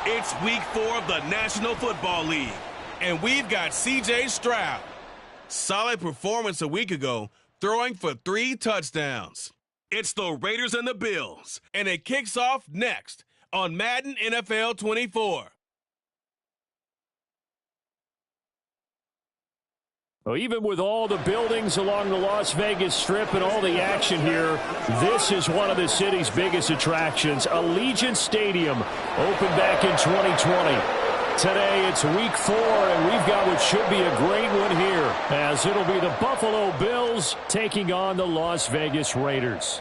It's week 4 of the National Football League, and we've got C.J. Stroud. Solid performance a week ago, throwing for 3 touchdowns. It's the Raiders and the Bills, and it kicks off next on Madden NFL 24. Well, even with all the buildings along the Las Vegas Strip and all the action here, this is one of the city's biggest attractions. Allegiant Stadium opened back in 2020. Today it's week 4, and we've got what should be a great one here, as it'll be the Buffalo Bills taking on the Las Vegas Raiders.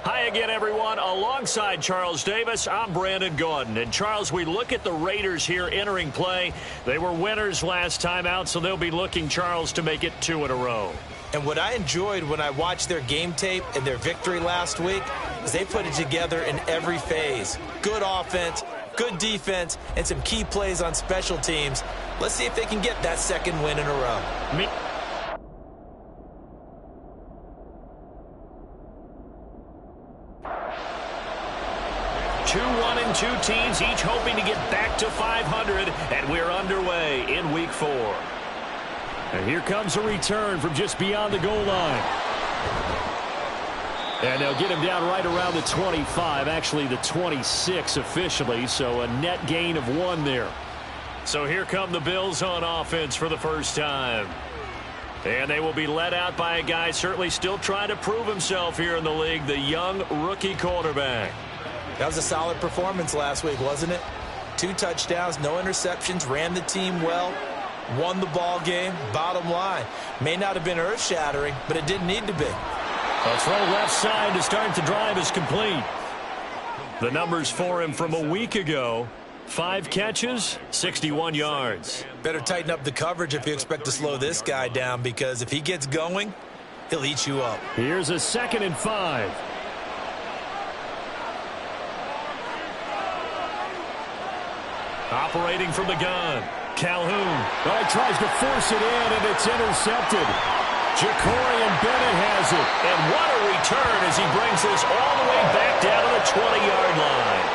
Hi again, everyone. Alongside Charles Davis, I'm Brandon Gordon. And, Charles, we look at the Raiders here entering play. They were winners last time out, so they'll be looking, Charles, to make it 2 in a row. And what I enjoyed when I watched their game tape and their victory last week is they put it together in every phase. Good offense, good defense, and some key plays on special teams. Let's see if they can get that second win in a row. Two 1-2 teams, each hoping to get back to 500, and we're underway in week 4. And here comes a return from just beyond the goal line. And they'll get him down right around the 25, actually the 26 officially, so a net gain of 1 there. So here come the Bills on offense for the first time. And they will be led out by a guy certainly still trying to prove himself here in the league, the young rookie quarterback. That was a solid performance last week, wasn't it? 2 touchdowns, no interceptions, ran the team well, won the ball game. Bottom line, may not have been earth-shattering, but it didn't need to be. A throw left side to start the drive is complete. The numbers for him from a week ago, 5 catches, 61 yards. Better tighten up the coverage if you expect to slow this guy down, because if he gets going, he'll eat you up. Here's a 2nd and 5. Operating from the gun, Calhoun. Oh, he tries to force it in, and it's intercepted. Jacorian Bennett has it. And what a return as he brings this all the way back down to the 20-yard line.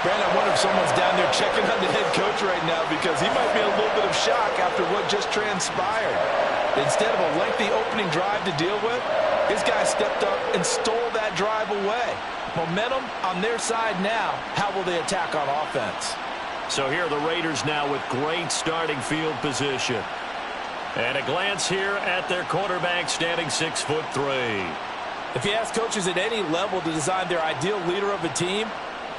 Brandon, I wonder if someone's down there checking on the head coach right now, because he might be in a little bit of shock after what just transpired. Instead of a lengthy opening drive to deal with, this guy stepped up and stole that drive away. Momentum on their side now. How will they attack on offense? So here are the Raiders now with great starting field position. And a glance here at their quarterback standing 6'3". If you ask coaches at any level to design their ideal leader of a team,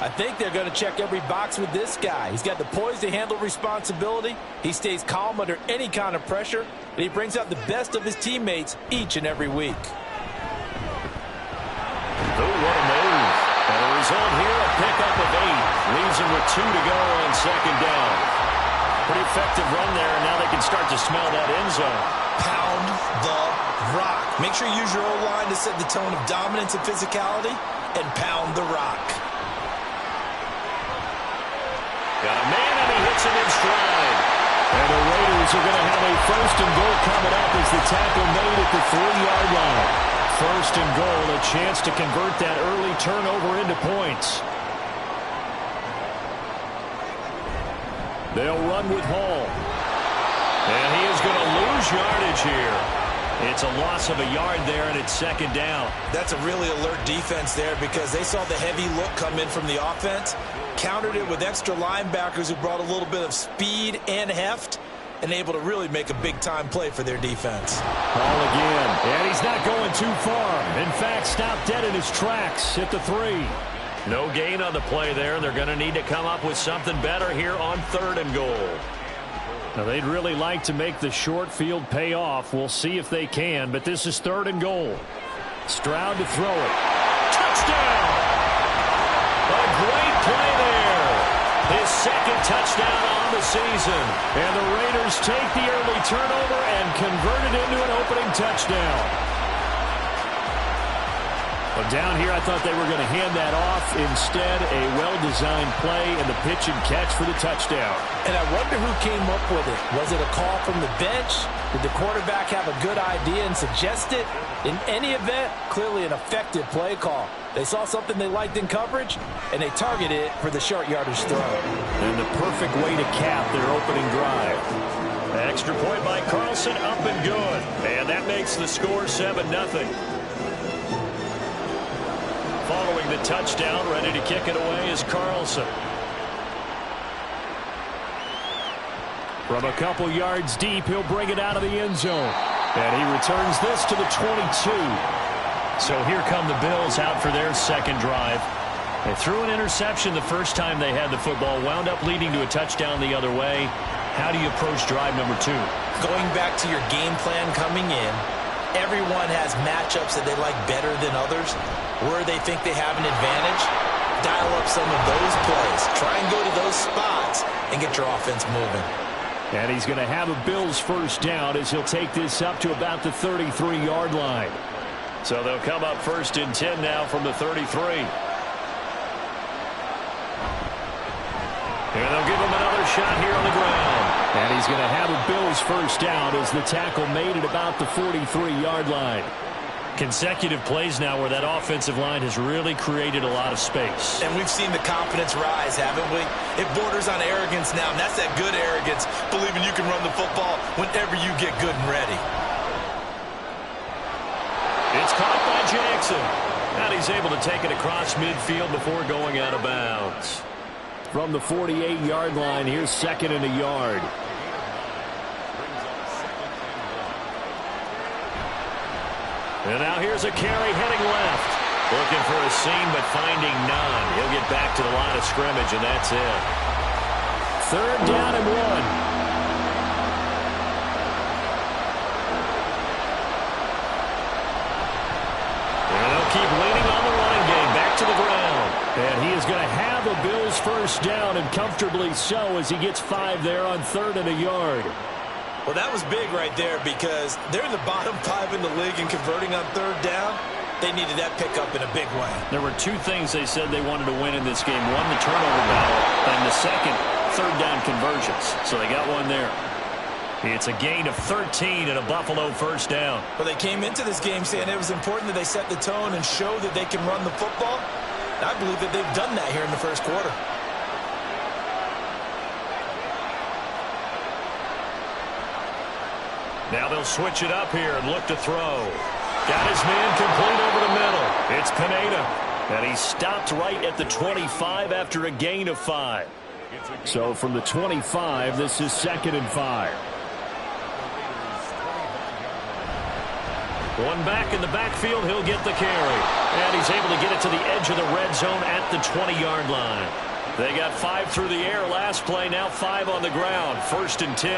I think they're going to check every box with this guy. He's got the poise to handle responsibility. He stays calm under any kind of pressure, and he brings out the best of his teammates each and every week. Oh, what a move. And the result here, a pickup of 8. Leaves him with 2 to go on 2nd down. Pretty effective run there, and now they can start to smell that end zone. Pound the rock. Make sure you use your O-line to set the tone of dominance and physicality, and pound the rock. Got a man, and he hits him in stride. And the Raiders are going to have a 1st and goal coming up as the tackle made at the 3-yard line. 1st and goal, a chance to convert that early turnover into points. They'll run with Hall. And he is going to lose yardage here. It's a loss of a yard there, and it's 2nd down. That's a really alert defense there, because they saw the heavy look come in from the offense, countered it with extra linebackers who brought a little bit of speed and heft, and able to really make a big-time play for their defense. Ball again, and he's not going too far. In fact, stopped dead in his tracks at the 3. No gain on the play there, and they're going to need to come up with something better here on 3rd and goal. Now, they'd really like to make the short field pay off. We'll see if they can, but this is 3rd and goal. Stroud to throw it. Touchdown! A great play there. His 2nd touchdown on the season. And the Raiders take the early turnover and convert it into an opening touchdown. Well, down here, I thought they were going to hand that off. Instead, a well-designed play and the pitch and catch for the touchdown. And I wonder who came up with it. Was it a call from the bench? Did the quarterback have a good idea and suggest it? In any event, clearly an effective play call. They saw something they liked in coverage, and they targeted it for the short yardage throw. And the perfect way to cap their opening drive. Extra point by Carlson, up and good. And that makes the score 7-0. Following the touchdown, ready to kick it away is Carlson. From a couple yards deep, he'll bring it out of the end zone. And he returns this to the 22. So here come the Bills out for their second drive. They threw an interception the first time they had the football, wound up leading to a touchdown the other way. How do you approach drive number 2? Going back to your game plan coming in, everyone has matchups that they like better than others. Where they think they have an advantage, dial up some of those plays. Try and go to those spots and get your offense moving. And he's going to have a Bills first down as he'll take this up to about the 33-yard line. So they'll come up first and 10 now from the 33. And they'll give him another shot here on the ground. And he's going to have a Bills first down as the tackle made at about the 43-yard line. Consecutive plays now where that offensive line has really created a lot of space. And we've seen the confidence rise, haven't we? It borders on arrogance now, and that's that good arrogance, believing you can run the football whenever you get good and ready. It's caught by Jackson. And he's able to take it across midfield before going out of bounds. From the 48-yard line, here's second and a yard. And now here's a carry heading left. Looking for a seam, but finding none. He'll get back to the line of scrimmage, and that's it. Third down and 1. Keep leaning on the running game. Back to the ground. And he is going to have a Bills first down, and comfortably so as he gets 5 there on third and a yard. Well, that was big right there because they're in the bottom 5 in the league and converting on third down. They needed that pickup in a big way. There were 2 things they said they wanted to win in this game. One, the turnover battle, and the second, third down conversions. So they got one there. It's a gain of 13 and a Buffalo first down. Well, they came into this game saying it was important that they set the tone and show that they can run the football. I believe that they've done that here in the first quarter. Now they'll switch it up here and look to throw. Got his man complete over the middle. It's Pineda. And he stopped right at the 25 after a gain of 5. So from the 25, this is second and 5. One back in the backfield, he'll get the carry. And he's able to get it to the edge of the red zone at the 20-yard line. They got 5 through the air last play, now 5 on the ground. First and 10.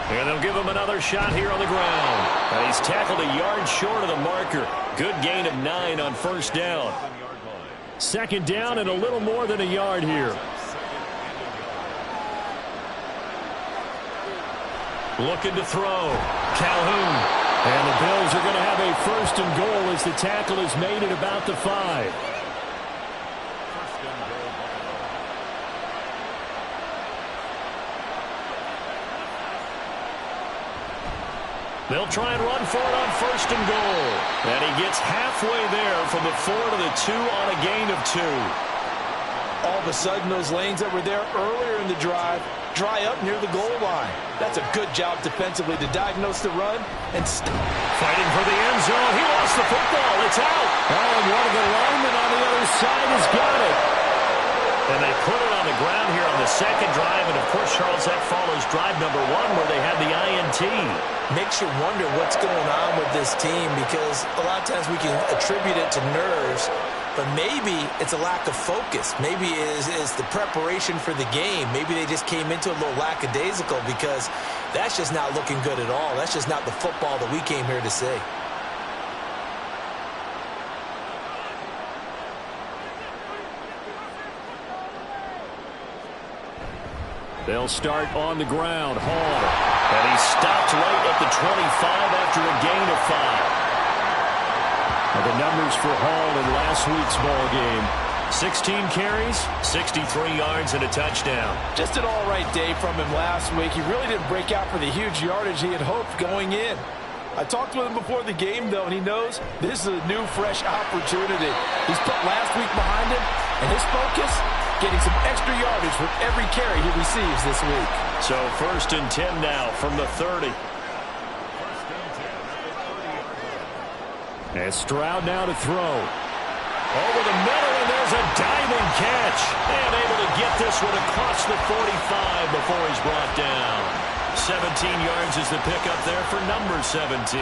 And they'll give him another shot here on the ground. And he's tackled a yard short of the marker. Good gain of 9 on first down. Second down and a little more than a yard here. Looking to throw. Calhoun. And the Bills are going to have a first and goal as the tackle is made at about the 5. They'll try and run for it on first and goal. And he gets halfway there from the 4 to the 2 on a gain of 2. All of a sudden, those lanes that were there earlier in the drive dry up near the goal line. That's a good job defensively to diagnose the run and fighting for the end zone. He lost the football. It's out. Oh, and one of the linemen on the other side has got it. And they put it on the ground here on the second drive. And, of course, Charles, that follows drive number 1 where they had the INT. Makes you wonder what's going on with this team because a lot of times we can attribute it to nerves, but maybe it's a lack of focus. Maybe it is the preparation for the game. Maybe they just came into a little lackadaisical because that's just not looking good at all. That's just not the football that we came here to see. They'll start on the ground. Hall. And he stopped right at the 25 after a gain of 5. The numbers for Hall in last week's ball game. 16 carries, 63 yards, and a touchdown. Just an all-right day from him last week. He really didn't break out for the huge yardage he had hoped going in. I talked with him before the game, though, and he knows this is a new, fresh opportunity. He's put last week behind him, and his focus, getting some extra yardage with every carry he receives this week. So 1st and 10 now from the 30. And Stroud now to throw. Over the middle, and there's a diving catch. And able to get this one across the 45 before he's brought down. 17 yards is the pickup there for number 17.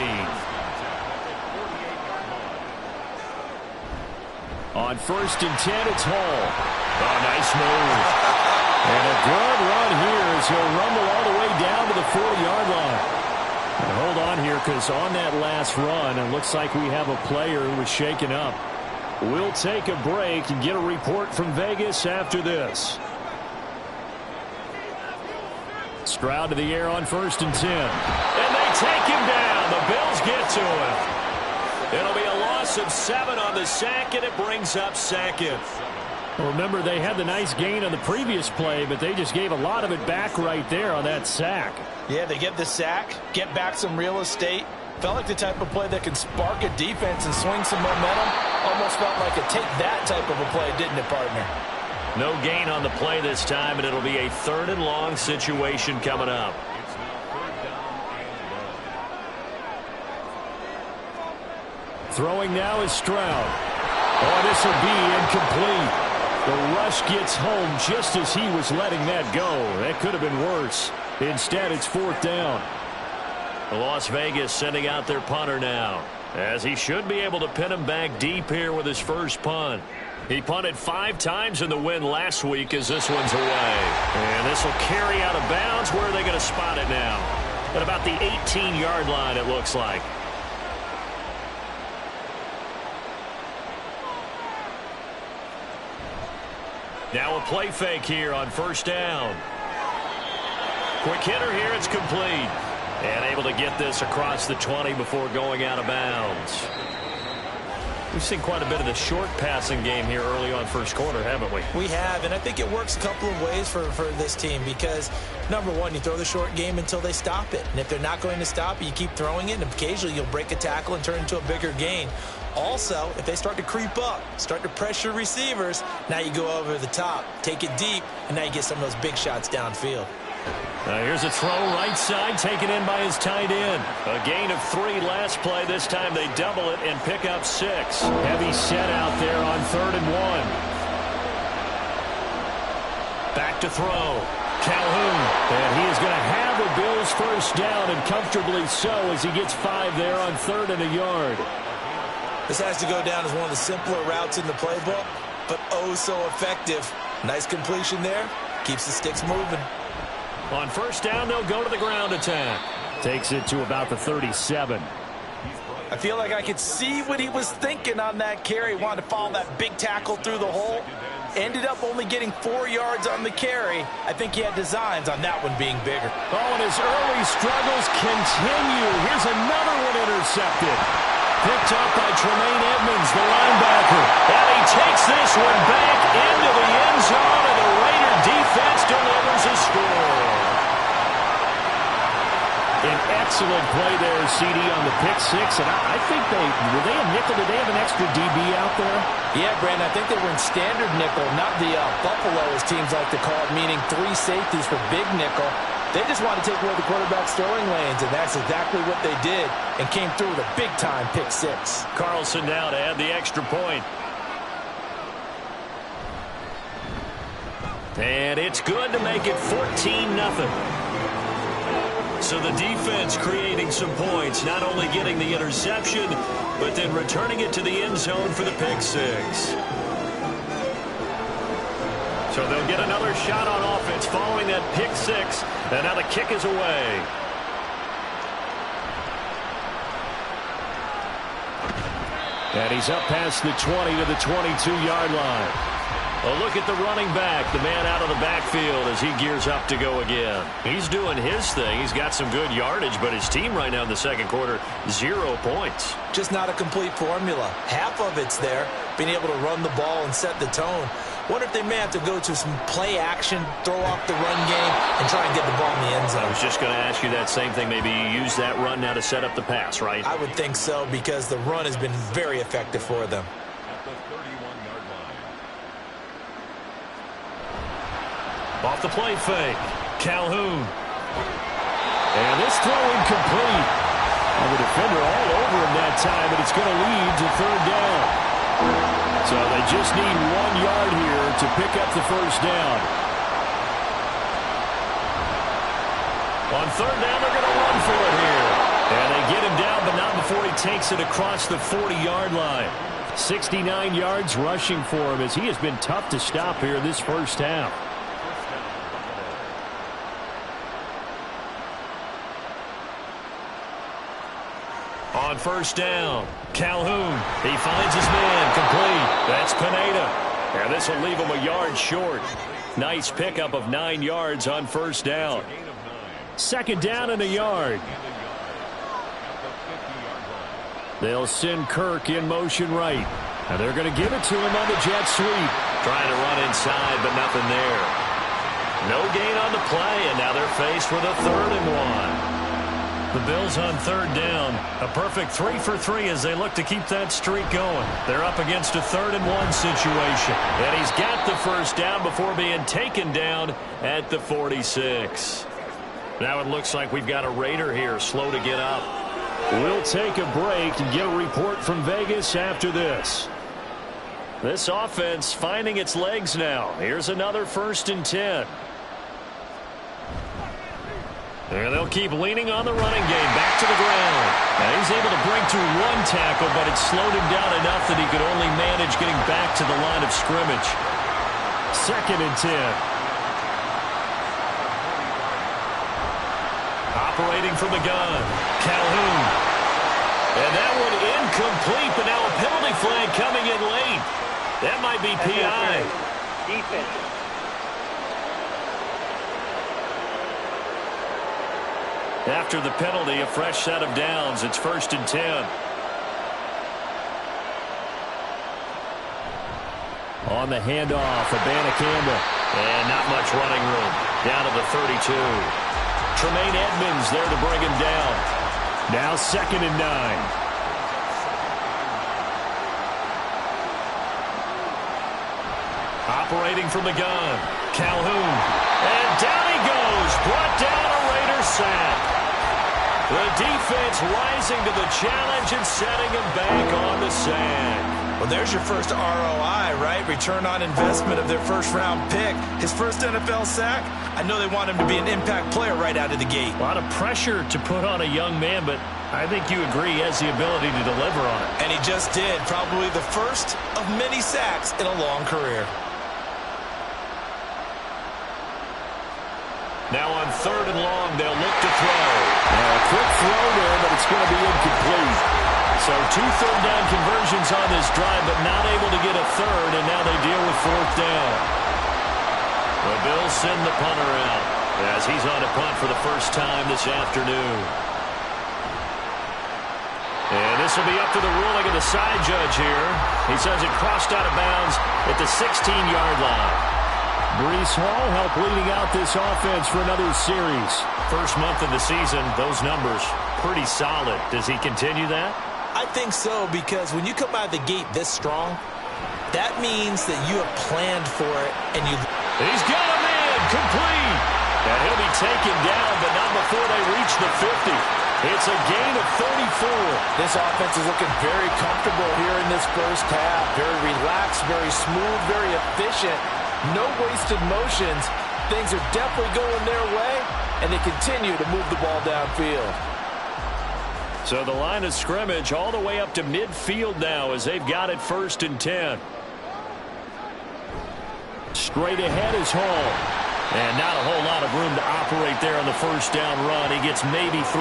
On 1st and 10, it's Hall. Oh, nice move. And a good run here as he'll rumble all the way down to the 40-yard line. And hold on here, because on that last run, it looks like we have a player who was shaken up. We'll take a break and get a report from Vegas after this. Stroud to the air on 1st and 10. And they take him down. The Bills get to him. It'll be a loss of 7 on the sack, and it brings up 2nd. Well, remember, they had the nice gain on the previous play, but they just gave a lot of it back right there on that sack. Yeah, they get the sack, get back some real estate. Felt like the type of play that can spark a defense and swing some momentum. Almost felt like a take that type of a play, didn't it, partner? No gain on the play this time, and it'll be a 3rd and long situation coming up. Throwing now is Stroud. Oh, this will be incomplete. The rush gets home just as he was letting that go. That could have been worse. Instead, it's 4th down. Las Vegas sending out their punter now, as he should be able to pin him back deep here with his first punt. He punted 5 times in the win last week as this one's away. And this will carry out of bounds. Where are they going to spot it now? At about the 18-yard line, it looks like. Now a play fake here on 1st down. Quick hitter here, it's complete. And able to get this across the 20 before going out of bounds. We've seen quite a bit of the short passing game here early on 1st quarter, haven't we? We have, and I think it works a couple of ways for this team because, number one, you throw the short game until they stop it. And if they're not going to stop it, you keep throwing it, and occasionally you'll break a tackle and turn it into a bigger gain. Also, if they start to creep up, start to pressure receivers, now you go over the top, take it deep, and now you get some of those big shots downfield. Here's a throw right side taken in by his tight end. A gain of 3 last play. This time they double it and pick up 6. Heavy set out there on 3rd and 1. Back to throw. Calhoun. And he is going to have the Bills first down, and comfortably so, as he gets 5 there on 3rd and a yard. This has to go down as one of the simpler routes in the playbook, but oh so effective. Nice completion there. Keeps the sticks moving. On 1st down, they'll go to the ground attack. Takes it to about the 37. I feel like I could see what he was thinking on that carry. Wanted to follow that big tackle through the hole. Ended up only getting 4 yards on the carry. I think he had designs on that one being bigger. Oh, and his early struggles continue. Here's another one intercepted. Picked up by Tremaine Edmonds, the linebacker. And he takes this one back into the end zone, and the Raider defense delivers a score. An excellent play there, CD, on the pick 6. And I think were they a nickel? Did they have an extra DB out there? Yeah, Brandon, I think they were in standard nickel, not the Buffalo, as teams like to call it, meaning 3 safeties for big nickel. They just want to take away the quarterback's throwing lanes, and that's exactly what they did, and came through with a big-time pick 6. Carlson now to add the extra point. And it's good to make it 14-0. So the defense creating some points, not only getting the interception, but then returning it to the end zone for the pick 6. So they'll get another shot on offense following that pick 6. And now the kick is away. And he's up past the 20 to the 22-yard line. Well, look at the running back, the man out of the backfield as he gears up to go again. He's doing his thing. He's got some good yardage, but his team right now in the second quarter, 0 points. Just not a complete formula. Half of it's there, being able to run the ball and set the tone. Wonder if they may have to go to some play action, throw off the run game, and try and get the ball in the end zone. I was just going to ask you that same thing. Maybe you use that run now to set up the pass, right? I would think so, because the run has been very effective for them. Off the play fake, Calhoun. And this throw incomplete. And the defender all over him that time, but it's going to lead to third down. So they just need 1 yard here to pick up the first down. On third down, they're going to run for it here. And they get him down, but not before he takes it across the 40-yard line. 69 yards rushing for him as he has been tough to stop here this first half. On first down, Calhoun. He finds his man, complete. That's Pineda. And this will leave him a yard short. Nice pickup of 9 yards on first down. Second down and a yard. They'll send Kirk in motion right. And they're going to give it to him on the jet sweep. Trying to run inside, but nothing there. No gain on the play, and now they're faced with a 3rd and 1. The Bills on third down. A perfect 3 for 3 as they look to keep that streak going. They're up against a 3rd and 1 situation. And he's got the first down before being taken down at the 46. Now it looks like we've got a Raider here, slow to get up. We'll take a break and get a report from Vegas after this. This offense finding its legs now. Here's another 1st and 10. And they'll keep leaning on the running game back to the ground. Now he's able to break through 1 tackle, but it slowed him down enough that he could only manage getting back to the line of scrimmage. 2nd and 10. Operating from the gun, Calhoun. And that one incomplete, but now a penalty flag coming in late. That might be PI. Defense. After the penalty, a fresh set of downs. It's 1st and 10. On the handoff, Abanikanda. And not much running room. Down to the 32. Tremaine Edmonds there to bring him down. Now 2nd and 9. Operating from the gun, Calhoun. And down he goes. Brought down a Raider sack. The defense rising to the challenge and setting him back on the sack. Well, there's your first ROI, right? Return on investment of their first-round pick. His first NFL sack, I know they want him to be an impact player right out of the gate. A lot of pressure to put on a young man, but I think you agree he has the ability to deliver on it. And he just did. Probably the first of many sacks in a long career. Now on 3rd and long, they'll look to throw. Now a quick throw there, but it's going to be incomplete. So 2 third-down conversions on this drive, but not able to get a 3rd, and now they deal with 4th down. The Bills send the punter out as he's on a punt for the first time this afternoon. And this will be up to the ruling of the side judge here. He says it crossed out of bounds at the 16-yard line. Breece Hall helped leading out this offense for another series. First month of the season, those numbers pretty solid. Does he continue that? I think so, because when you come out of the gate this strong, that means that you have planned for it, and you... He's got a man, complete. And he'll be taken down, but not before they reach the 50. It's a gain of 34. This offense is looking very comfortable here in this first half. Very relaxed, very smooth, very efficient. No wasted motions. Things are definitely going their way, and they continue to move the ball downfield. So the line of scrimmage all the way up to midfield now as they've got it 1st and 10. Straight ahead is Hall. And not a whole lot of room to operate there on the first down run. He gets maybe 3.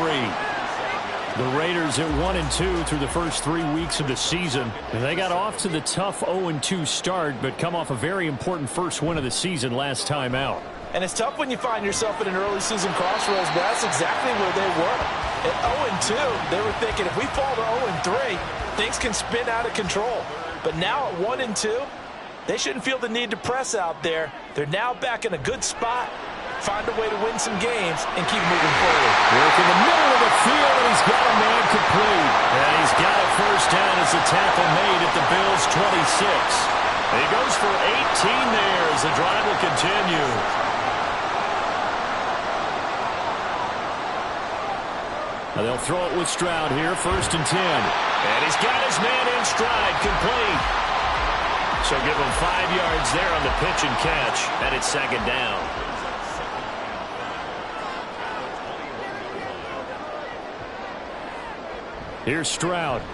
The Raiders at 1-2 through the first 3 weeks of the season. They got off to the tough 0-2 start, but come off a very important first win of the season last time out. And it's tough when you find yourself at an early season crossroads, but that's exactly where they were. At 0-2, they were thinking if we fall to 0-3, things can spin out of control. But now at 1-2, they shouldn't feel the need to press out there. They're now back in a good spot. Find a way to win some games and keep moving forward. Work in the middle of the field, and he's got a man complete. And he's got a first down as the tackle made at the Bills' 26. He goes for 18 there as the drive will continue. Now they'll throw it with Stroud here, 1st and 10. And he's got his man in stride, complete. So give him 5 yards there on the pitch and catch, and it's 2nd down. Here's Stroud. His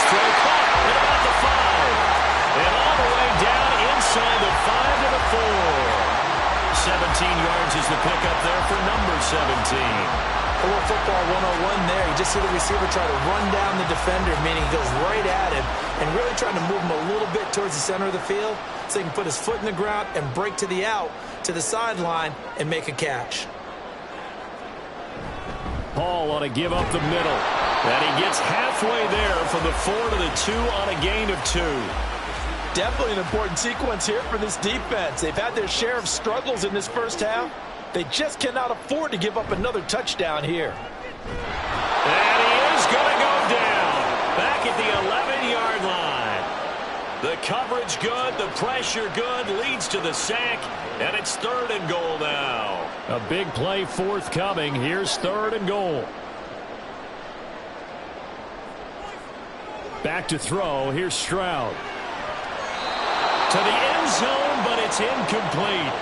throw caught at about the 5. And all the way down inside the 5 to the 4. 17 yards is the pickup there for number 17. A little football 101 there. You just see the receiver try to run down the defender, meaning he goes right at him and really trying to move him a little bit towards the center of the field so he can put his foot in the ground and break to the out, to the sideline, and make a catch. Hall ought to give up the middle. And he gets halfway there from the 4 to the 2 on a gain of 2. Definitely an important sequence here for this defense. They've had their share of struggles in this first half. They just cannot afford to give up another touchdown here. And he is going to go down. Back at the 11-yard line. The coverage good, the pressure good, leads to the sack, and it's 3rd and goal now. A big play forthcoming. Here's 3rd and goal. Back to throw. Here's Stroud. To the end zone, but it's incomplete.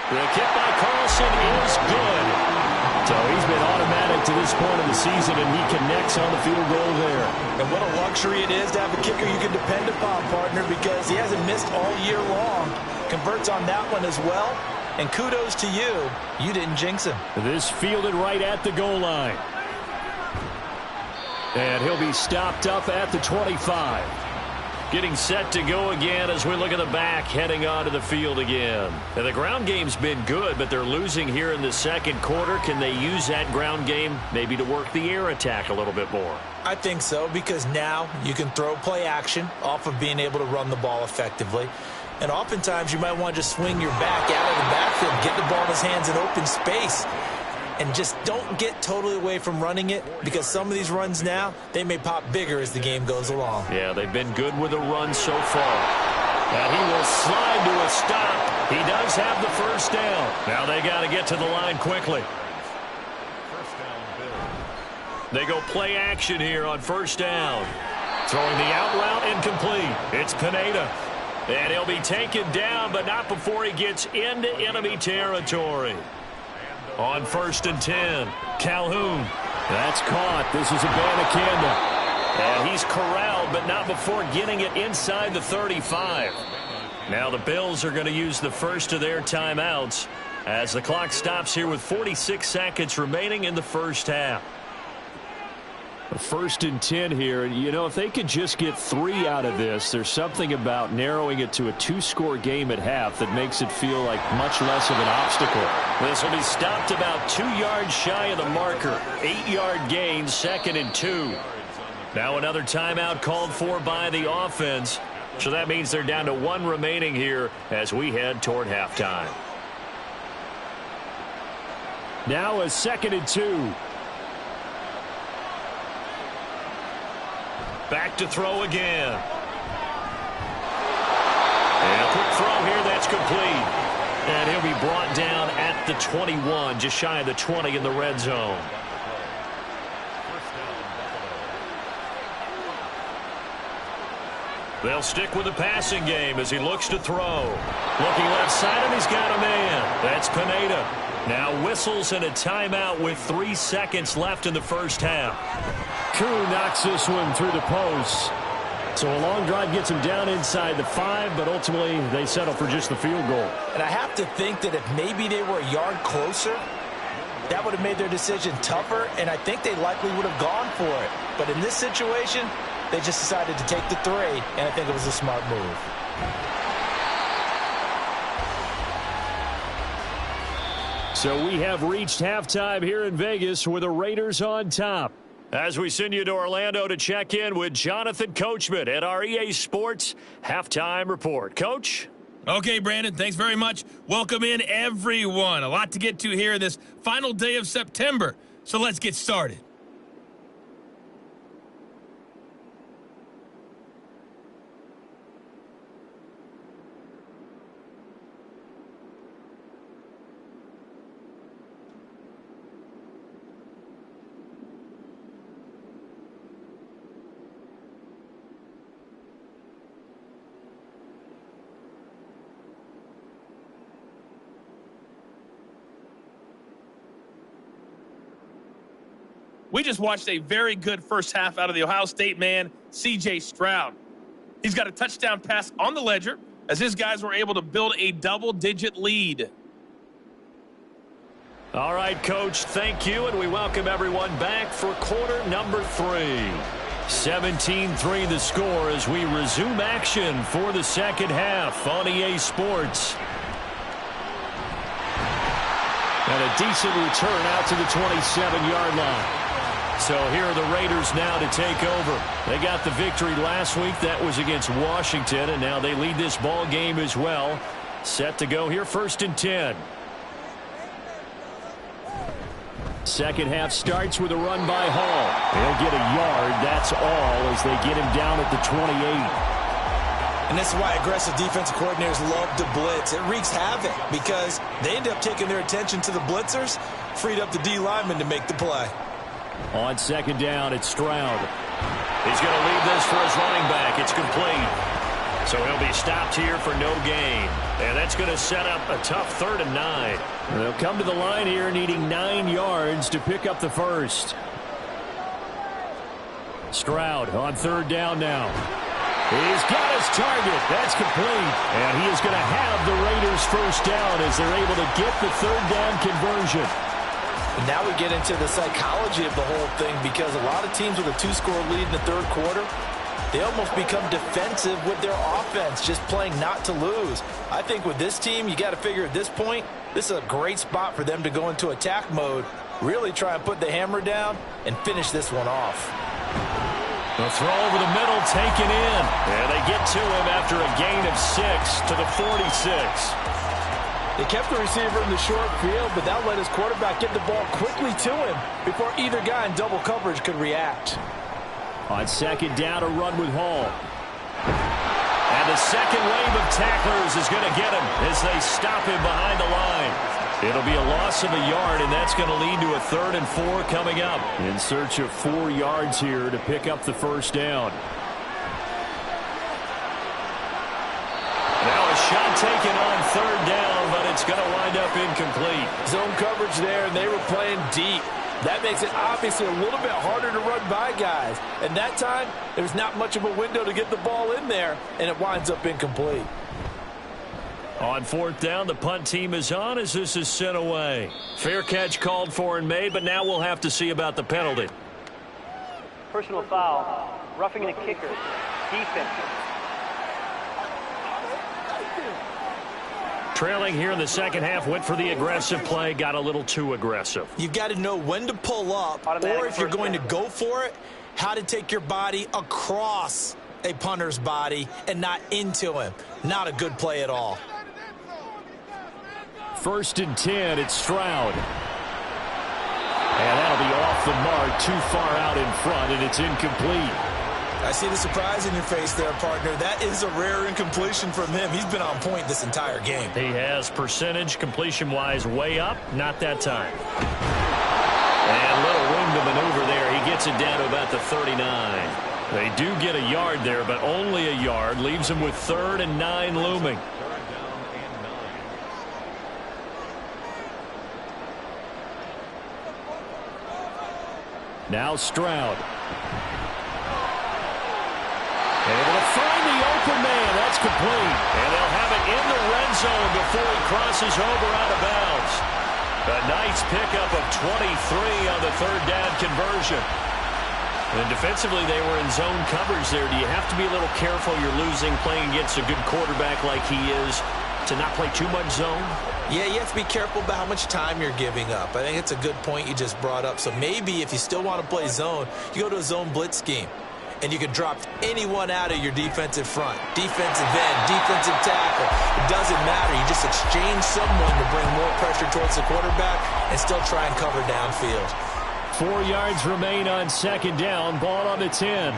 The kick by Carlson is good. So he's been automatic to this point of the season, and he connects on the field goal there. And what a luxury it is to have a kicker you can depend upon, partner, because he hasn't missed all year long. Converts on that one as well. And kudos to you. You didn't jinx him. This fielded right at the goal line. And he'll be stopped up at the 25. Getting set to go again as we look at the back, heading onto the field again. And the ground game's been good, but they're losing here in the 2nd quarter. Can they use that ground game maybe to work the air attack a little bit more? I think so, because now you can throw play action off of being able to run the ball effectively. And oftentimes you might want to just swing your back out of the backfield, get the ball in his hands in open space. And just don't get totally away from running it, because some of these runs now, they may pop bigger as the game goes along. Yeah, they've been good with the run so far. And he will slide to a stop. He does have the first down. Now they got to get to the line quickly. They go play action here on 1st down. Throwing the out route incomplete. It's Pineda. And he'll be taken down, but not before he gets into enemy territory. On 1st and 10, Calhoun. That's caught. This is Abanikanda. And he's corralled, but not before getting it inside the 35. Now the Bills are going to use the first of their timeouts as the clock stops here with 46 seconds remaining in the first half. 1st and 10 here. You know, if they could just get 3 out of this, there's something about narrowing it to a 2-score game at half that makes it feel like much less of an obstacle. This will be stopped about 2 yards shy of the marker. 8-yard gain, 2nd and 2. Now another timeout called for by the offense. So that means they're down to 1 remaining here as we head toward halftime. Now a 2nd and 2. Back to throw again. And a quick throw here, that's complete. And he'll be brought down at the 21, just shy of the 20 in the red zone. They'll stick with the passing game as he looks to throw. Looking left side, and he's got a man. That's Pineda. Now whistles and a timeout with 3 seconds left in the first half. Koo knocks this one through the post. So a long drive gets them down inside the 5, but ultimately they settle for just the field goal. And I have to think that if maybe they were a yard closer, that would have made their decision tougher, and I think they likely would have gone for it. But in this situation, they just decided to take the 3, and I think it was a smart move. So we have reached halftime here in Vegas with the Raiders on top. As we send you to Orlando to check in with Jonathan Coachman at our EA Sports Halftime Report. Coach? Okay, Brandon, thanks very much. Welcome in, everyone. A lot to get to here this final day of September. So let's get started. We just watched a very good first half out of the Ohio State man, C.J. Stroud. He's got a touchdown pass on the ledger as his guys were able to build a double-digit lead. All right, Coach, thank you, and we welcome everyone back for quarter number 3. 17-3 the score as we resume action for the second half on EA Sports. And a decent return out to the 27-yard line. So here are the Raiders now to take over. They got the victory last week. That was against Washington, and now they lead this ball game as well. Set to go here, 1st and 10. Second half starts with a run by Hall. He'll get a yard, that's all, as they get him down at the 28. And this is why aggressive defensive coordinators love to blitz. It wreaks havoc because they end up taking their attention to the blitzers, freed up the D lineman to make the play. On second down, it's Stroud. He's going to leave this for his running back. It's complete. So he'll be stopped here for no gain. And that's going to set up a tough 3rd and 9. They'll come to the line here needing 9 yards to pick up the first. Stroud on 3rd down now. He's got his target. That's complete. And he is going to have the Raiders first down as they're able to get the 3rd down conversion. And now we get into the psychology of the whole thing because a lot of teams with a 2-score lead in the 3rd quarter, they almost become defensive with their offense, just playing not to lose. I think with this team, you got to figure at this point, this is a great spot for them to go into attack mode, really try and put the hammer down and finish this one off. The throw over the middle taken in. And they get to him after a gain of 6 to the 46. They kept the receiver in the short field, but that let his quarterback get the ball quickly to him before either guy in double coverage could react. On second down, a run with Hall. And the second wave of tacklers is going to get him as they stop him behind the line. It'll be a loss of a yard, and that's going to lead to a 3rd and 4 coming up. In search of 4 yards here to pick up the first down. Now a shot taken on 3rd down, but it's going to wind up incomplete. Zone coverage there, and they were playing deep. That makes it obviously a little bit harder to run by guys. And that time, there's not much of a window to get the ball in there, and it winds up incomplete. On 4th down, the punt team is on as this is sent away. Fair catch called for and made, but now we'll have to see about the penalty. Personal foul, roughing the kicker, defense. Trailing here in the second half, went for the aggressive play, got a little too aggressive. You've got to know when to pull up, or if you're going to go for it, how to take your body across a punter's body and not into him. Not a good play at all. 1st and 10, it's Stroud. And that'll be off the mark, too far out in front, and it's incomplete. I see the surprise in your face there, partner. That is a rare incompletion from him. He's been on point this entire game. He has percentage, completion-wise, way up. Not that time. And little room to maneuver there. He gets it down to about the 39. They do get a yard there, but only a yard. Leaves him with 3rd and 9 looming. Now Stroud. Able to open man. That's complete. And they'll have it in the red zone before he crosses over out of bounds. A nice pickup of 23 on the third down conversion. And defensively, they were in zone coverage there. Do you have to be a little careful? You're losing playing against a good quarterback like he is to not play too much zone? Yeah, you have to be careful about how much time you're giving up. I think it's a good point you just brought up. So maybe if you still want to play zone, you go to a zone blitz scheme. And you can drop anyone out of your defensive front. Defensive end, defensive tackle. It doesn't matter. You just exchange someone to bring more pressure towards the quarterback and still try and cover downfield. 4 yards remain on second down. Ball on the 10.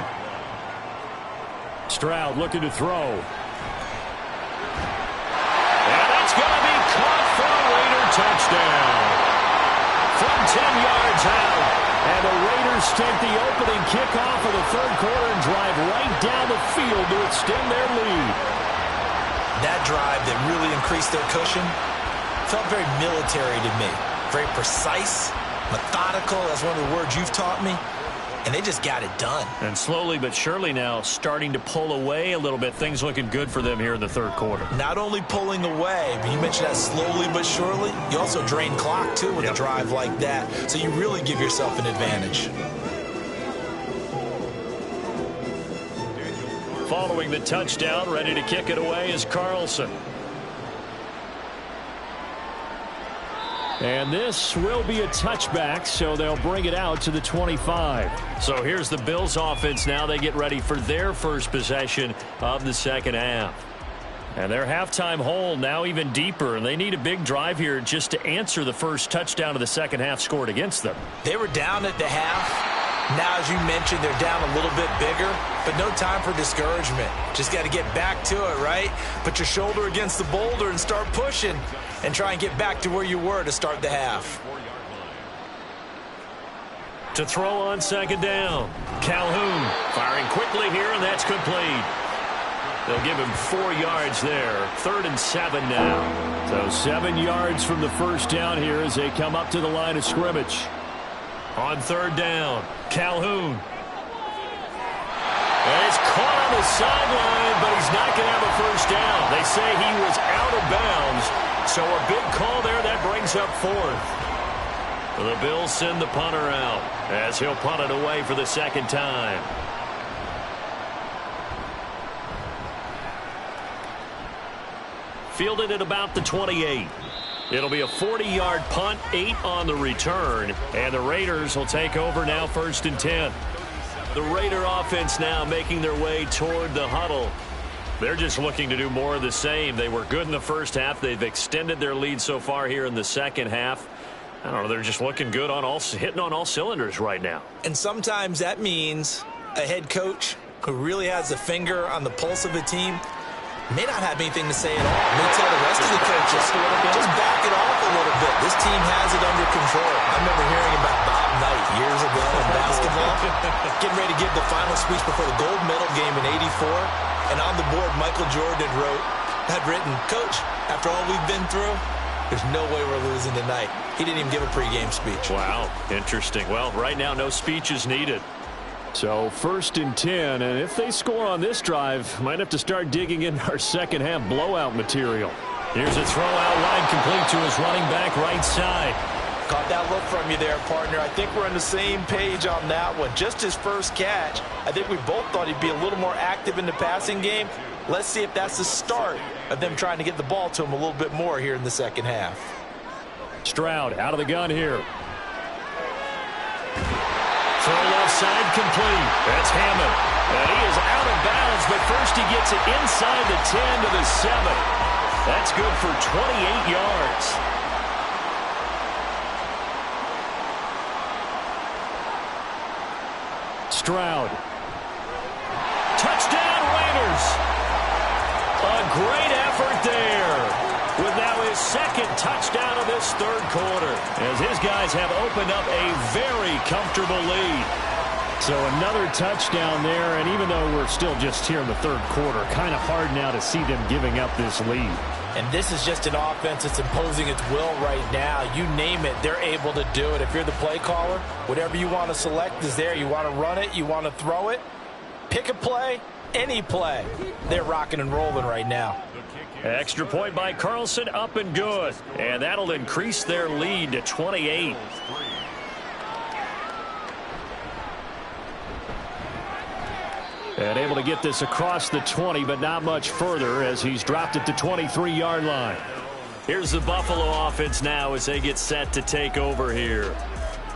Stroud looking to throw. And that's going to be caught for a Raider touchdown. From 10 yards out. And the Raiders take the opening kickoff of the third quarter and drive right down the field to extend their lead. That drive that really increased their cushion felt very military to me. Very precise, methodical. That's one of the words you've taught me. And they just got it done. And slowly but surely now starting to pull away a little bit. Things looking good for them here in the third quarter. Not only pulling away, but you mentioned that slowly but surely. You also drain clock, too, with a drive like that. So you really give yourself an advantage. Following the touchdown, ready to kick it away is Carlson. And this will be a touchback, so they'll bring it out to the 25. So here's the Bills offense now. They get ready for their first possession of the second half. And their halftime hole now even deeper, and they need a big drive here just to answer the first touchdown of the second half scored against them. They were down at the half. Now, as you mentioned, they're down a little bit bigger, but no time for discouragement. Just got to get back to it, right? Put your shoulder against the boulder and start pushing and try and get back to where you were to start the half. To throw on second down. Calhoun firing quickly here, and that's complete. They'll give him 4 yards there. 3rd and 7 now. So 7 yards from the first down here as they come up to the line of scrimmage. On third down, Calhoun. And it's caught on the sideline, but he's not going to have a first down. They say he was out of bounds, so a big call there that brings up 4th. The Bills send the punter out as he'll punt it away for the second time. Fielded at about the 28. It'll be a 40-yard punt, 8 on the return, and the Raiders will take over now 1st and 10. The Raider offense now making their way toward the huddle. They're just looking to do more of the same. They were good in the first half. They've extended their lead so far here in the second half. I don't know, they're just looking good on hitting on all cylinders right now. And sometimes that means a head coach who really has a finger on the pulse of a team may not have anything to say at all. May tell the rest of the coaches, just back it off a little bit. This team has it under control. I remember hearing about Bob Knight years ago in basketball, getting ready to give the final speech before the gold medal game in '84. And on the board, Michael Jordan had written, "Coach, after all we've been through, there's no way we're losing tonight." He didn't even give a pregame speech. Wow, interesting. Well, right now, no speech is needed. So 1st and 10, and if they score on this drive, might have to start digging in our second half blowout material. Here's a throw out wide complete to his running back right side. Caught that look from you there, partner. I think we're on the same page on that one. Just his first catch. I think we both thought he'd be a little more active in the passing game. Let's see if that's the start of them trying to get the ball to him a little bit more here in the second half. Stroud out of the gun here. Throw left side complete. That's Hammond. And he is out of bounds, but first he gets it inside the 10 to the 7. That's good for 28 yards. Stroud. Touchdown Raiders. A great effort there. With now his second touchdown of this third quarter, as his guys have opened up a very comfortable lead. So another touchdown there, and even though we're still just here in the third quarter, kind of hard now to see them giving up this lead. And this is just an offense that's imposing its will right now. You name it, they're able to do it. If you're the play caller, whatever you want to select is there. You want to run it, you want to throw it, pick a play, any play. They're rocking and rolling right now. Extra point by Carlson, up and good. And that'll increase their lead to 28. And able to get this across the 20, but not much further as he's dropped it to 23-yard line. Here's the Buffalo offense now as they get set to take over here.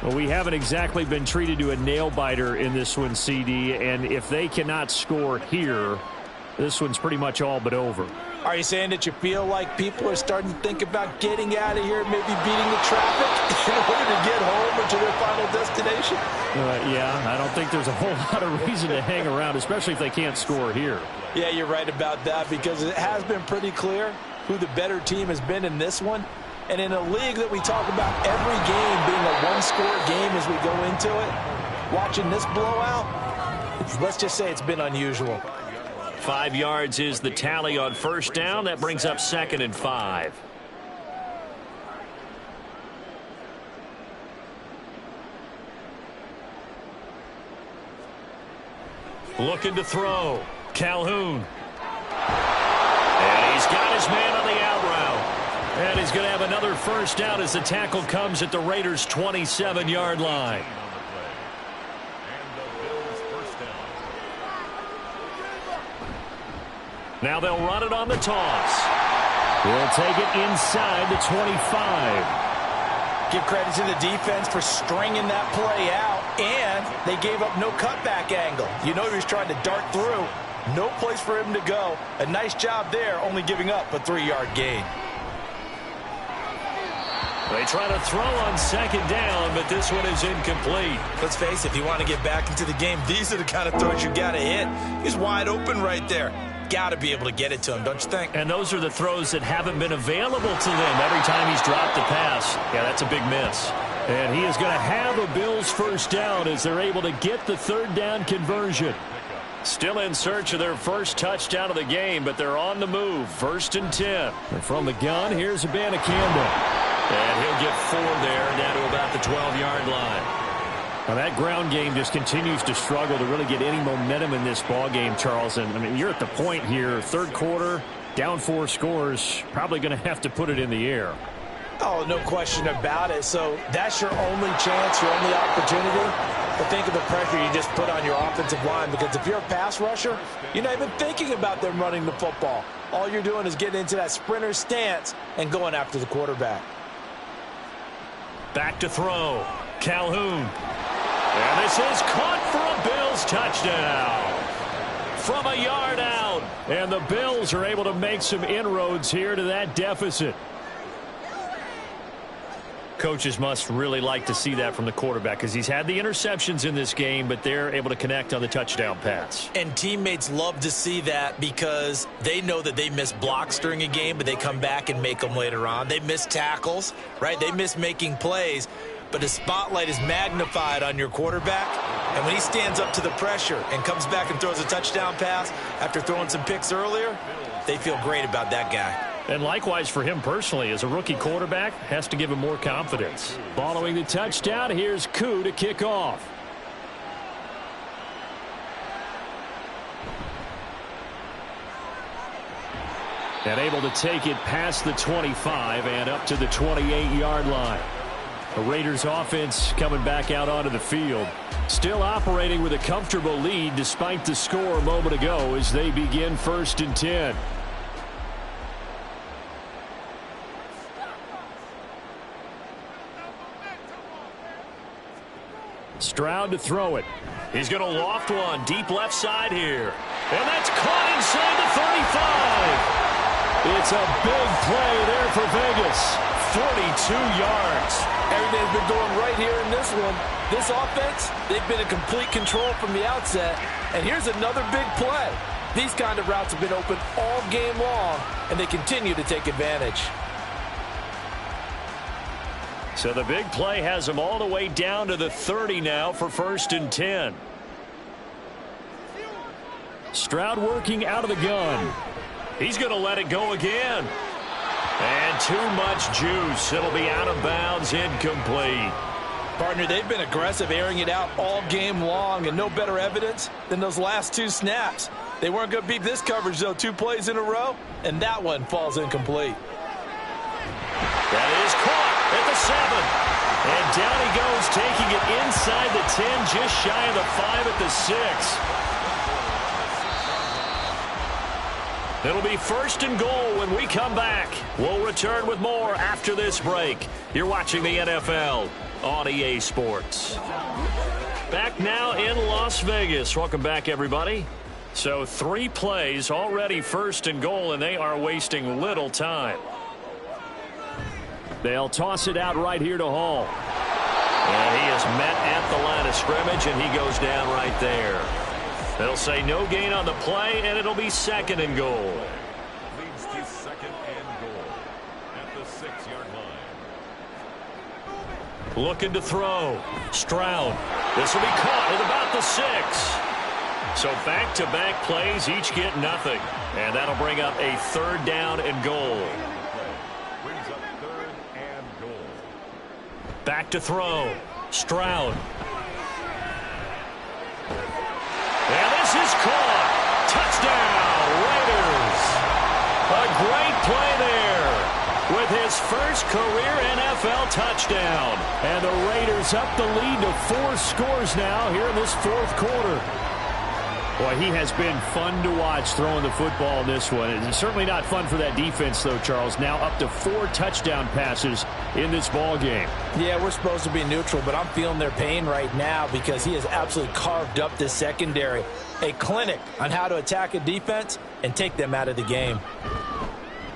Well, we haven't exactly been treated to a nail-biter in this one, CD, and if they cannot score here, this one's pretty much all but over. Are you saying that you feel like people are starting to think about getting out of here, maybe beating the traffic in order to get home or to their final destination? Yeah, I don't think there's a whole lot of reason to hang around, especially if they can't score here. Yeah, you're right about that because it has been pretty clear who the better team has been in this one. And in a league that we talk about every game being a one-score game as we go into it, watching this blowout, let's just say it's been unusual. 5 yards is the tally on first down. That brings up 2nd and 5. Looking to throw. Calhoun. And he's got his man on the out route. And he's going to have another first down as the tackle comes at the Raiders' 27-yard line. Now they'll run it on the toss. He'll take it inside the 25. Give credit to the defense for stringing that play out, and they gave up no cutback angle. You know he was trying to dart through. No place for him to go. A nice job there, only giving up a 3-yard gain. They try to throw on 2nd down, but this one is incomplete. Let's face it, if you want to get back into the game, these are the kind of throws you got to hit. He's wide open right there. Got to be able to get it to him, don't you think? And those are the throws that haven't been available to them every time he's dropped the pass. Yeah, that's a big miss. And he is going to have a Bills first down as they're able to get the 3rd down conversion. Still in search of their first touchdown of the game, but they're on the move. 1st and 10. And from the gun, here's Abanikanda. And he'll get 4 there, down to about the 12-yard line. Now that ground game just continues to struggle to really get any momentum in this ball game, Charles. And I mean, you're at the point here, 3rd quarter, down 4 scores, probably going to have to put it in the air. Oh, no question about it. So that's your only chance, your only opportunity. But think of the pressure you just put on your offensive line, because if you're a pass rusher, you're not even thinking about them running the football. All you're doing is getting into that sprinter stance and going after the quarterback. Back to throw. Calhoun. And this is caught for a Bills touchdown. From a yard out. And the Bills are able to make some inroads here to that deficit. Coaches must really like to see that from the quarterback because he's had the interceptions in this game, but they're able to connect on the touchdown pass. And teammates love to see that because they know that they miss blocks during a game, but they come back and make them later on. They miss tackles, right? They miss making plays. But the spotlight is magnified on your quarterback. And when he stands up to the pressure and comes back and throws a touchdown pass after throwing some picks earlier, they feel great about that guy. And likewise for him personally, as a rookie quarterback, has to give him more confidence. Following the touchdown, here's Koo to kick off. And able to take it past the 25 and up to the 28-yard line. The Raiders offense coming back out onto the field. Still operating with a comfortable lead despite the score a moment ago as they begin 1st and 10. Stroud to throw it. He's going to loft one deep left side here. And that's caught inside the 35. It's a big play there for Vegas. 42 yards. Everything's been going right here in this one. This offense, they've been in complete control from the outset. And here's another big play. These kind of routes have been open all game long, and they continue to take advantage. So the big play has them all the way down to the 30 now for 1st and 10. Stroud working out of the gun. He's going to let it go again. And too much juice. It'll be out of bounds, incomplete. Partner, they've been aggressive, airing it out all game long, and no better evidence than those last 2 snaps. They weren't going to beat this coverage, though. 2 plays in a row, and that one falls incomplete. That is caught at the 7. And down he goes, taking it inside the 10, just shy of the 5 at the 6. It'll be 1st and goal when we come back. We'll return with more after this break. You're watching the NFL on EA Sports. Back now in Las Vegas. Welcome back, everybody. So 3 plays already 1st and goal, and they are wasting little time. They'll toss it out right here to Hall. And he is met at the line of scrimmage, and he goes down right there. They'll say no gain on the play, and it'll be 2nd and goal. Leads to 2nd and goal at the 6-yard line. Looking to throw. Stroud. This will be caught at about the 6. So back-to-back plays, each get nothing. And that'll bring up a 3rd down and goal. Brings up 3rd and goal. Back to throw. Stroud. And this is caught. Touchdown, Raiders. A great play there with his first career NFL touchdown. And the Raiders up the lead to 4 scores now here in this 4th quarter. Boy, he has been fun to watch throwing the football in this one. It's certainly not fun for that defense, though, Charles. Now up to 4 touchdown passes in this ball game. Yeah, we're supposed to be neutral, but I'm feeling their pain right now because he has absolutely carved up this secondary. A clinic on how to attack a defense and take them out of the game.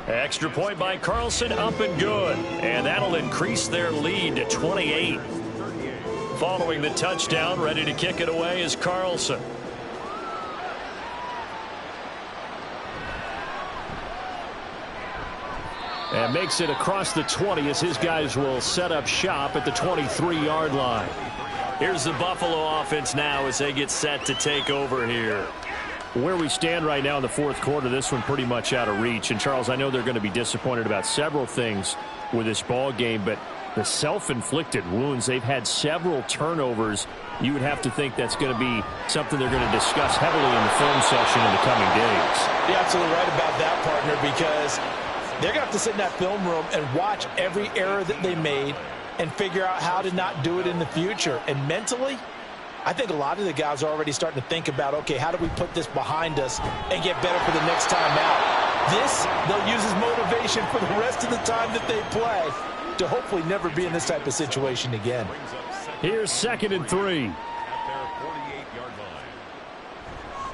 Extra point by Carlson, up and good. And that'll increase their lead to 28. Following the touchdown, ready to kick it away is Carlson. And makes it across the 20 as his guys will set up shop at the 23-yard line. Here's the Buffalo offense now as they get set to take over here. Where we stand right now in the 4th quarter, this one pretty much out of reach. And, Charles, I know they're going to be disappointed about several things with this ball game, but the self-inflicted wounds, they've had several turnovers. You would have to think that's going to be something they're going to discuss heavily in the film session in the coming days. You're absolutely right about that, partner, because they're going to have to sit in that film room and watch every error that they made and figure out how to not do it in the future. And mentally, I think a lot of the guys are already starting to think about, okay, how do we put this behind us and get better for the next time out? This, they'll use as motivation for the rest of the time that they play to hopefully never be in this type of situation again. Here's 2nd and 3. At their 48-yard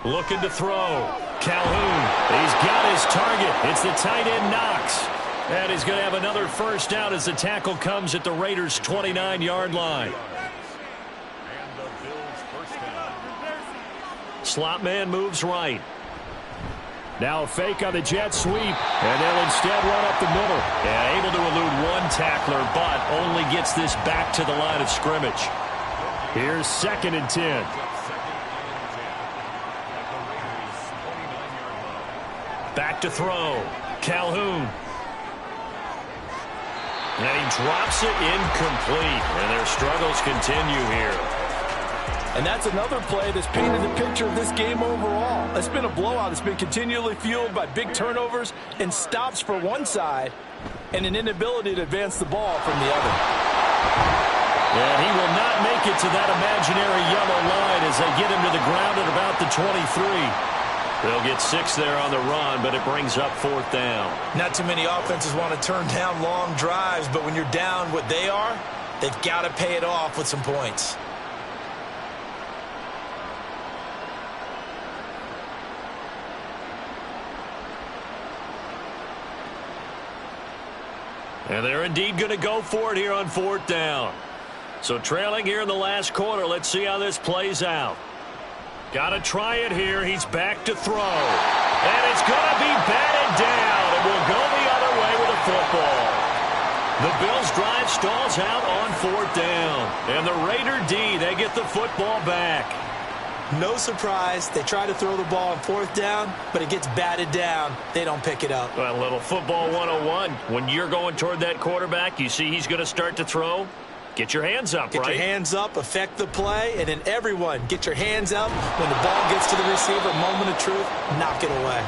line. Looking to throw. Calhoun. He's got his target. It's the tight end Knox. And he's going to have another 1st down as the tackle comes at the Raiders' 29-yard line. And the Bills' 1st down. Slot man moves right. Now a fake on the jet sweep. And they'll instead run up the middle. And able to elude one tackler, but only gets this back to the line of scrimmage. Here's 2nd and 10. Back to throw. Calhoun. And he drops it incomplete. And their struggles continue here. And that's another play that's painted the picture of this game overall. It's been a blowout. It's been continually fueled by big turnovers and stops for one side and an inability to advance the ball from the other. And he will not make it to that imaginary yellow line as they get him to the ground at about the 23. They'll get 6 there on the run, but it brings up 4th down. Not too many offenses want to turn down long drives, but when you're down what they are, they've got to pay it off with some points. And they're indeed going to go for it here on 4th down. So trailing here in the last quarter, let's see how this plays out. Got to try it here. He's back to throw. And it's going to be batted down. It will go the other way with the football. The Bills drive stalls out on 4th down. And the Raider D, they get the football back. No surprise. They try to throw the ball on 4th down, but it gets batted down. They don't pick it up. Well, a little football 101. When you're going toward that quarterback, you see he's going to start to throw. Get your hands up, Get right? your hands up, affect the play, and then everyone get your hands up. When the ball gets to the receiver, moment of truth, knock it away.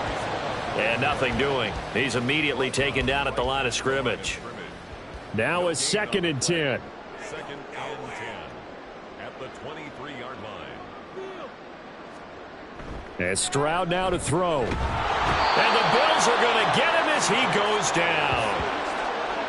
And nothing doing. He's immediately taken down at the line of scrimmage. Now a 2nd and 10. 2nd and 10 at the 23-yard line. And Stroud now to throw. And the Bills are going to get him as he goes down.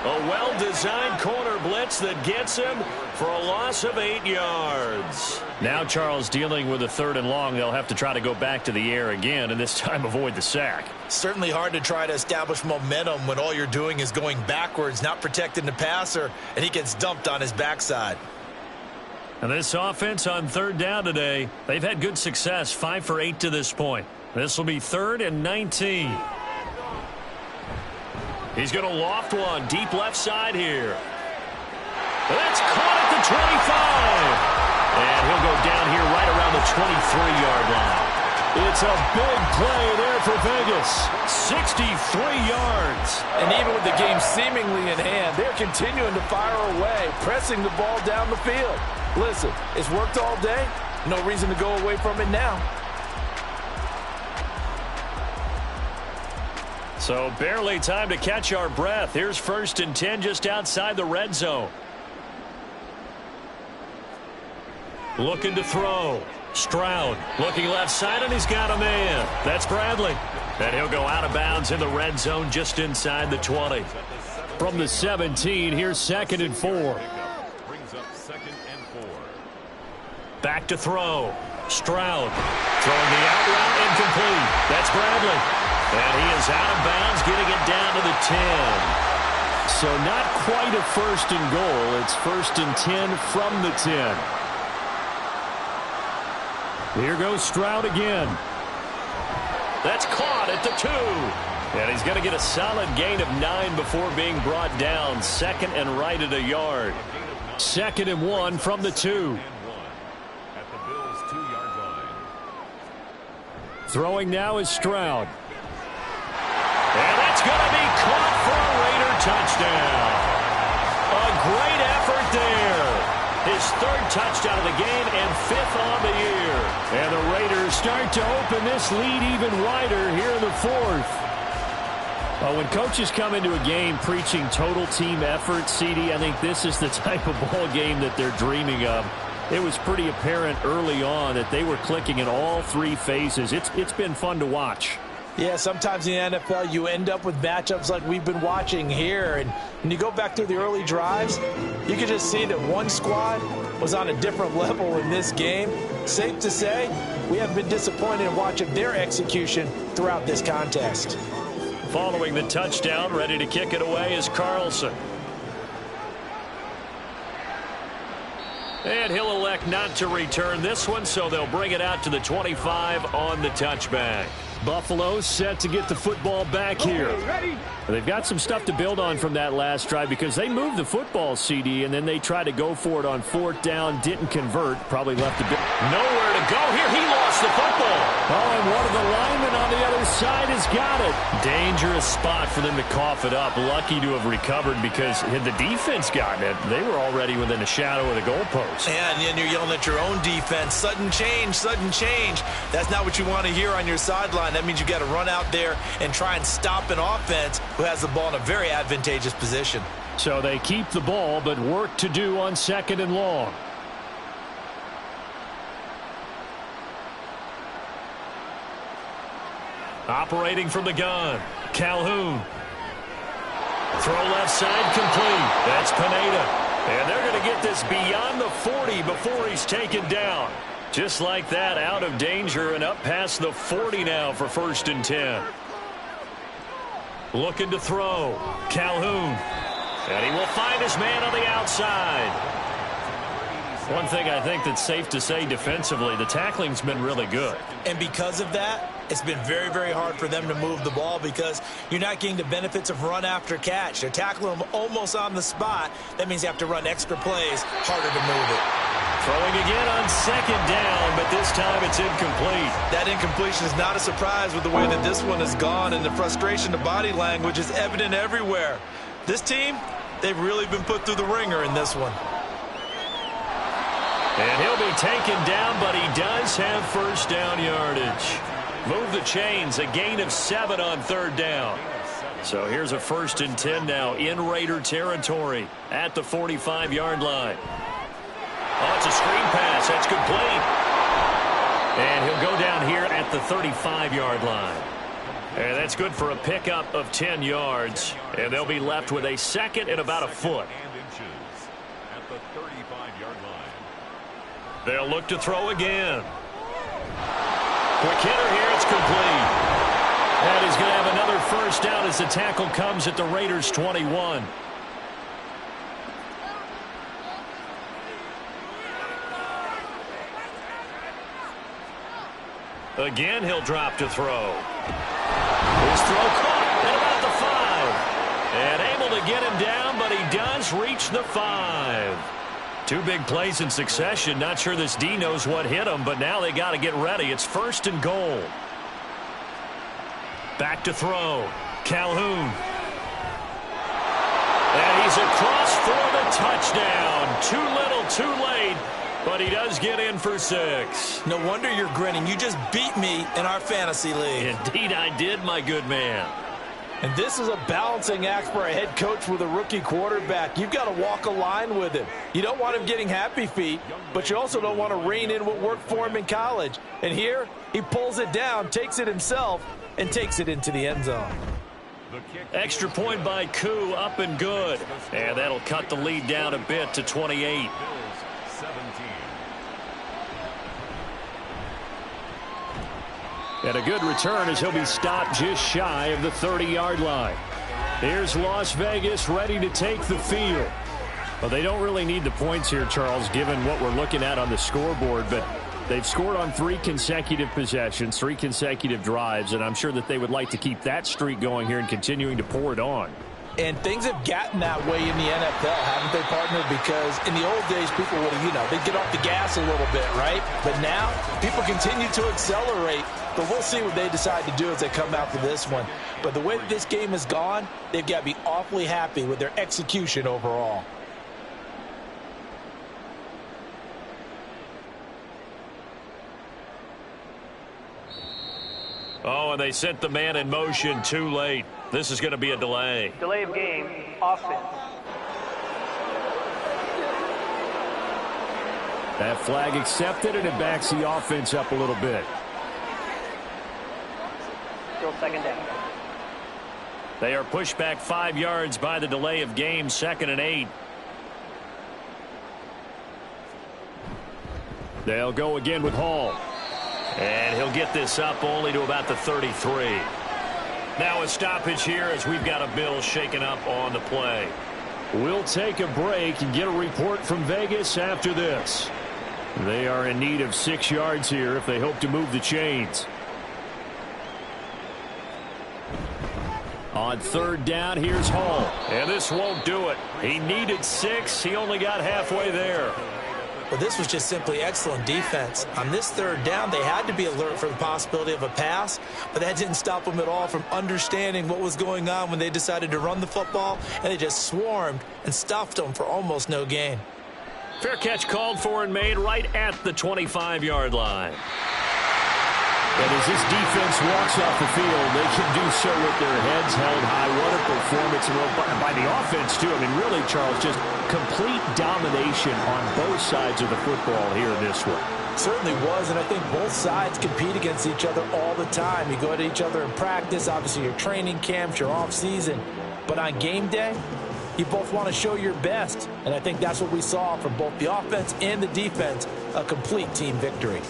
A well-designed corner blitz that gets him for a loss of 8 yards. Now Charles dealing with a 3rd and long. They'll have to try to go back to the air again, and this time avoid the sack. Certainly hard to try to establish momentum when all you're doing is going backwards, not protecting the passer, and he gets dumped on his backside. And this offense on 3rd down today, they've had good success, 5 for 8 to this point. This will be 3rd and 19. He's going to loft one deep left side here. That's caught at the 25. And he'll go down here right around the 23-yard line. It's a big play there for Vegas. 63 yards. And even with the game seemingly in hand, they're continuing to fire away, pressing the ball down the field. Listen, it's worked all day. No reason to go away from it now. So barely time to catch our breath. Here's 1st and 10 just outside the red zone. Looking to throw. Stroud looking left side, and he's got a man. That's Bradley. And he'll go out of bounds in the red zone just inside the 20. From the 17, here's 2nd and 4. Brings up 2nd and 4. Back to throw. Stroud throwing the out route incomplete. That's Bradley. And he is out of bounds, getting it down to the 10. So not quite a 1st and goal. It's 1st and 10 from the 10. Here goes Stroud again. That's caught at the 2. And he's going to get a solid gain of 9 before being brought down. 2nd and right at a yard. 2nd and 1 from the 2. At the Bills' 2-yard line. Throwing now is Stroud. And that's going to be caught for a Raider touchdown. A great effort there. His 3rd touchdown of the game and 5th on the year. And the Raiders start to open this lead even wider here in the 4th. When coaches come into a game preaching total team effort, CD, I think this is the type of ball game that they're dreaming of. It was pretty apparent early on that they were clicking in all 3 phases. It's been fun to watch. Yeah, sometimes in the NFL you end up with matchups like we've been watching here. And when you go back through the early drives, you can just see that one squad was on a different level in this game. Safe to say, we haven't been disappointed in watching their execution throughout this contest. Following the touchdown, ready to kick it away is Carlson. And he'll elect not to return this one, so they'll bring it out to the 25 on the touchback. Buffalo set to get the football back here. They've got some stuff to build on from that last drive because they moved the football, CD, and then they tried to go for it on 4th down, didn't convert, probably left a bit. Nowhere to go here. He lost the football. Oh, and one of the linemen on the other side has got it. Dangerous spot for them to cough it up. Lucky to have recovered because had the defense gotten it, they were already within a shadow of the goalpost. Yeah, and then you're yelling at your own defense. Sudden change, sudden change. That's not what you want to hear on your sideline. That means you got to run out there and try and stop an offense who has the ball in a very advantageous position. So they keep the ball, but work to do on 2nd and long. Operating from the gun, Calhoun. Throw left side complete. That's Pineda. And they're going to get this beyond the 40 before he's taken down. Just like that, out of danger and up past the 40 now for 1st and 10. Looking to throw. Calhoun. And he will find his man on the outside. One thing I think that's safe to say defensively, the tackling's been really good. And because of that, it's been very, very hard for them to move the ball because you're not getting the benefits of run after catch. They're tackling them almost on the spot. That means you have to run extra plays, harder to move it. Throwing again on 2nd down, but this time it's incomplete. That incompletion is not a surprise with the way that this one has gone, and the frustration, the body language is evident everywhere. This team, they've really been put through the ringer in this one. And he'll be taken down, but he does have first down yardage. Move the chains, a gain of 7 on third down. So here's a 1st and 10 now in Raider territory at the 45-yard line. Oh, it's a screen pass. That's complete. And he'll go down here at the 35-yard line. And that's good for a pickup of 10 yards. And they'll be left with a 2nd and about a foot. At the 35-yard line. They'll look to throw again. Quick hitter here. It's complete. And he's going to have another first down as the tackle comes at the Raiders' 21. Again, he'll drop to throw. His throw caught at about the 5. And able to get him down, but he does reach the 5. 2 big plays in succession. Not sure this D knows what hit him, but now they got to get ready. It's 1st and goal. Back to throw. Calhoun. And he's across for the touchdown. Too little, too late. But he does get in for 6. No wonder you're grinning. You just beat me in our fantasy league. Indeed I did, my good man. And this is a balancing act for a head coach with a rookie quarterback. You've got to walk a line with him. You don't want him getting happy feet, but you also don't want to rein in what worked for him in college. And here, he pulls it down, takes it himself, and takes it into the end zone. Extra point by Koo, up and good. And that'll cut the lead down a bit to 28. And a good return as he'll be stopped just shy of the 30-yard line. Here's Las Vegas ready to take the field. Well, they don't really need the points here, Charles, given what we're looking at on the scoreboard, but they've scored on 3 consecutive possessions, 3 consecutive drives, and I'm sure that they would like to keep that streak going here and continuing to pour it on. And things have gotten that way in the NFL, haven't they, partner? Because in the old days, people would have, they'd get off the gas a little bit, right? But now, people continue to accelerate. But we'll see what they decide to do as they come out for this one. But the way that this game has gone, they've got to be awfully happy with their execution overall. Oh, and they sent the man in motion too late. This is going to be a delay. Delay of game, offense. That flag accepted, and it backs the offense up a little bit. Still 2nd down. They are pushed back 5 yards by the delay of game, 2nd and 8. They'll go again with Hall. And he'll get this up only to about the 33. Now a stoppage here as we've got a Bill shaken up on the play. We'll take a break and get a report from Vegas after this. They are in need of 6 yards here if they hope to move the chains. On 3rd down, here's Hall. And this won't do it. He needed 6. He only got halfway there. Well, this was just simply excellent defense. On this 3rd down, they had to be alert for the possibility of a pass, but that didn't stop them at all from understanding what was going on when they decided to run the football, and they just swarmed and stuffed them for almost no gain. Fair catch called for and made right at the 25-yard line. And as this defense walks off the field, they can do so with their heads held high. What a performance by the offense, too. I mean, really, Charles, just complete domination on both sides of the football here in this one. Certainly was, and I think both sides compete against each other all the time. You go at each other in practice, obviously your training camps, your off-season. But on game day, you both want to show your best. And I think that's what we saw from both the offense and the defense, a complete team victory.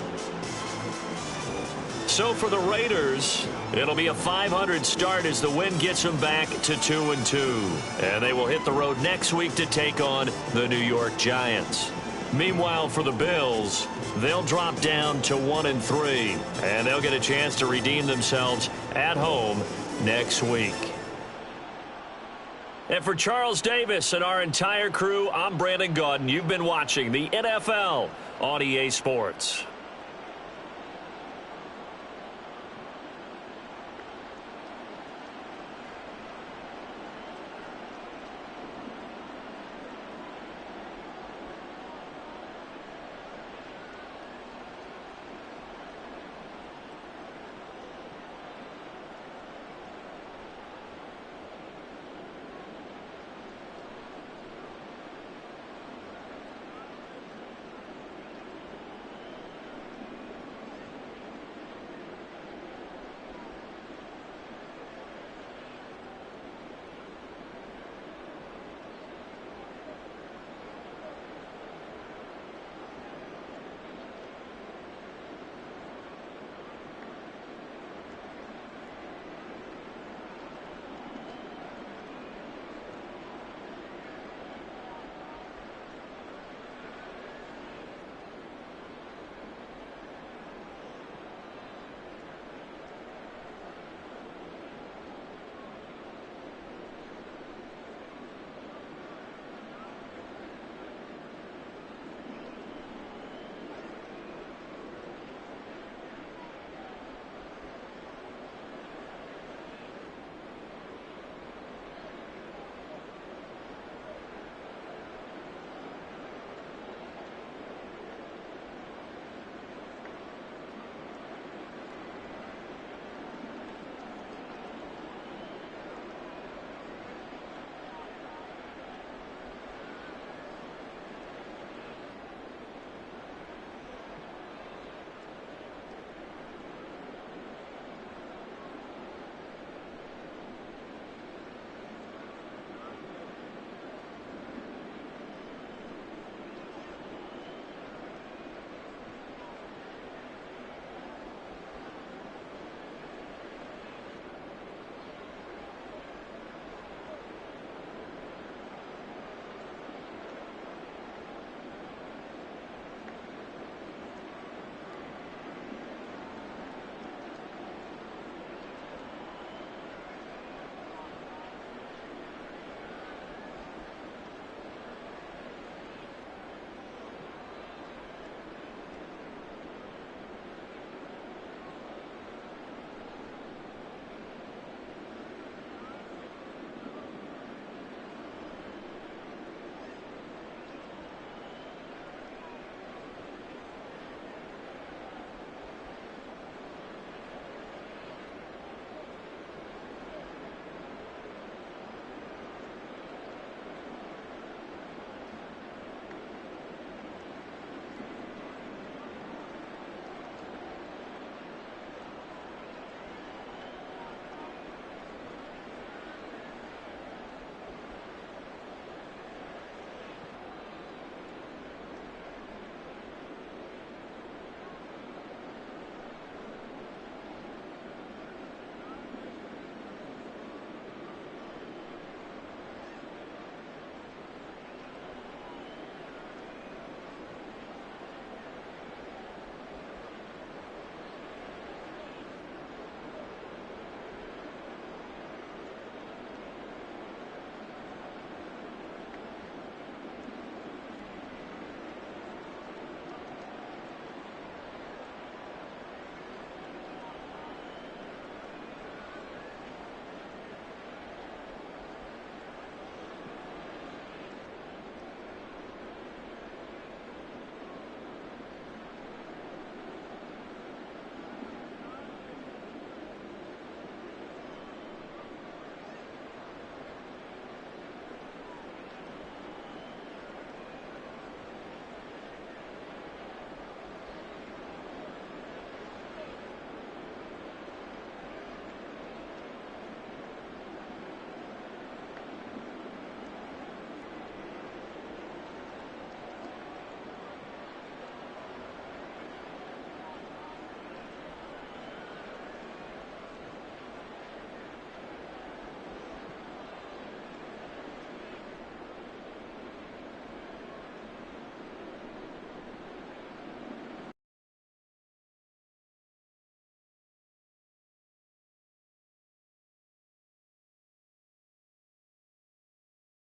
So for the Raiders, it'll be a .500 start as the win gets them back to 2-2. And they will hit the road next week to take on the New York Giants. Meanwhile, for the Bills, they'll drop down to 1-3. And they'll get a chance to redeem themselves at home next week. And for Charles Davis and our entire crew, I'm Brandon Gaudin. You've been watching the NFL on EA Sports.